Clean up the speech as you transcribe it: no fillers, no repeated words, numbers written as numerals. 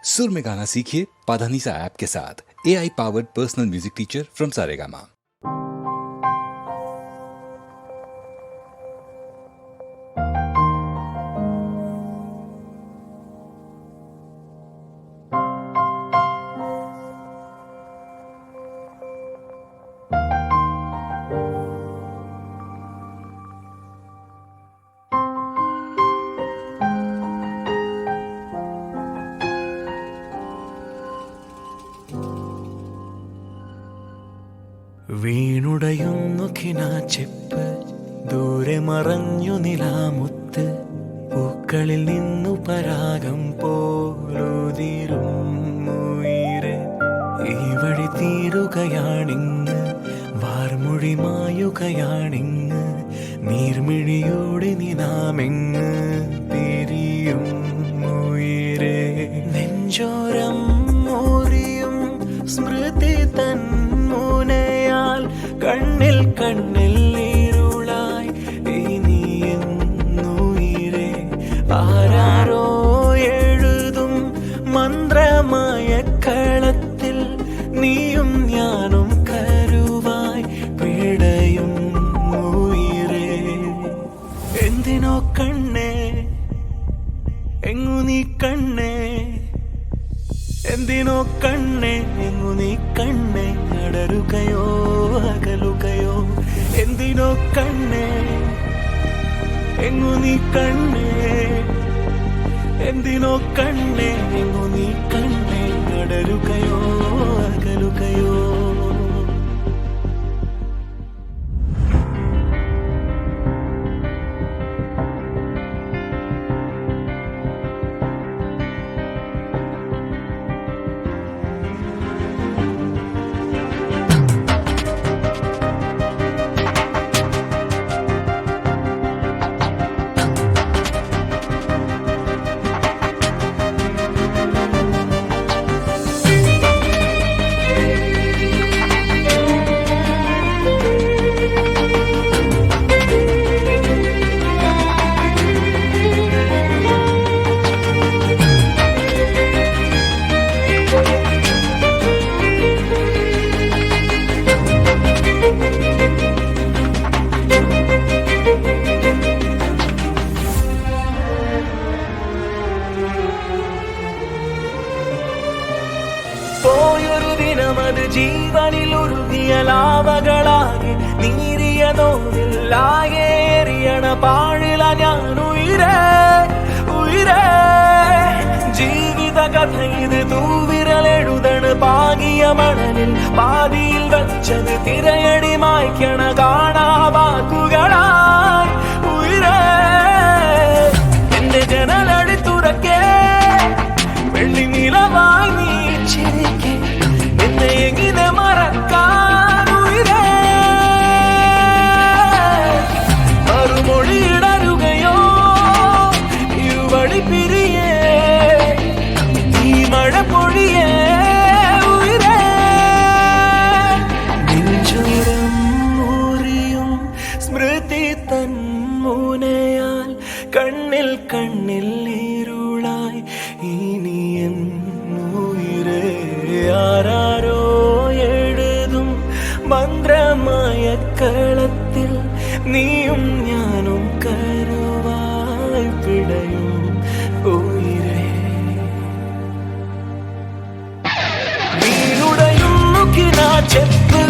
सुर में गाना सीखिए पाधानीसा ऐप के साथ। AI powered personal music teacher from Saregama. വീണുടയുന്നു കിനാച്ചെപ്പ്, ദൂരെ മറഞ്ഞു നിലാമുത്ത്, പൂക്കളിൽ നിന്നു പരാഗം പോലുതിരും ഉയിര്. ഈ വഴി തീരുകയാണിങ്ങ്, വാർമൊഴി മായുകയാണിങ്ങ്, നീർമിഴിയോടെ നിനാമെങ്ങ് പിരിയും ഉയിര്. നെഞ്ചോരം മോറിയും സ്മൃതി തൻ മുനയാൽ കണ്ണിൽ കണ്ണിൽ ഇരുളായി ഇനിയെന്നുയിരേ. ആരാരോ എഴുതും മന്ത്രമായ കളത്തിൽ നീയും ഞാനും കരുവായി പിടയും ഉയിരേ. എന്തിനോ കണ്ണേ എങ്ങു നീ കണ്ണേ, എന്തിനോ കണ്ണേ എങ്ങു നീ കണ്ണേ, അടരുകയോ അകലുകയോ. എന്തിനോ കണ്ണേ എങ്ങു നീ കണ്ണേ, എന്തിനോ കണ്ണേ എങ്ങു നീ കണ്ണേ, അടരുകയോ അകലുകയോ. പോയൊരു ദിനമത് ജീവനിൽ ഉരുകിയ ലാവകളാകെ നീരിയ നോവില്ലാകെ എറിയണ പാഴില ഞാൻ ഉയിരേ ഉയിരേ. ജീവിത കഥ ഇത് തൂവിരലെഴുതണ് പാകിയ മണലിൽ പാതിയിൽ വച്ചത് തിരയടി മായ്ക്കണ കാണാ വാക്കുകളായി ഉയിരേ. എന്റെ ജനലടി തുറക്കേ വെള്ളി നിലവായി നീ ചിരിക്കെ, എന്നെ എങ്ങനെ മറക്കാൻ ഉയിരേ. മറുമൊഴിയിടരുകയോ ഇരുവഴി പിരിയേ, ഈ മഴ പൊഴിയേ ഉയിരേ. നെഞ്ചോരം മുറിയും സ്മൃതി തൻ മുനയാൽ കണ്ണിൽ കണ്ണിൽ ഇരുളായി ഇനിയെന്നുയിരേ. ആരാരോ എഴുതും മന്ത്രമായ കളത്തിൽ നീയും ഞാനും കരുവായി പിടയും ഉയിരേ. വീണുടയുന്നു കിനാച്ചെപ്പ്,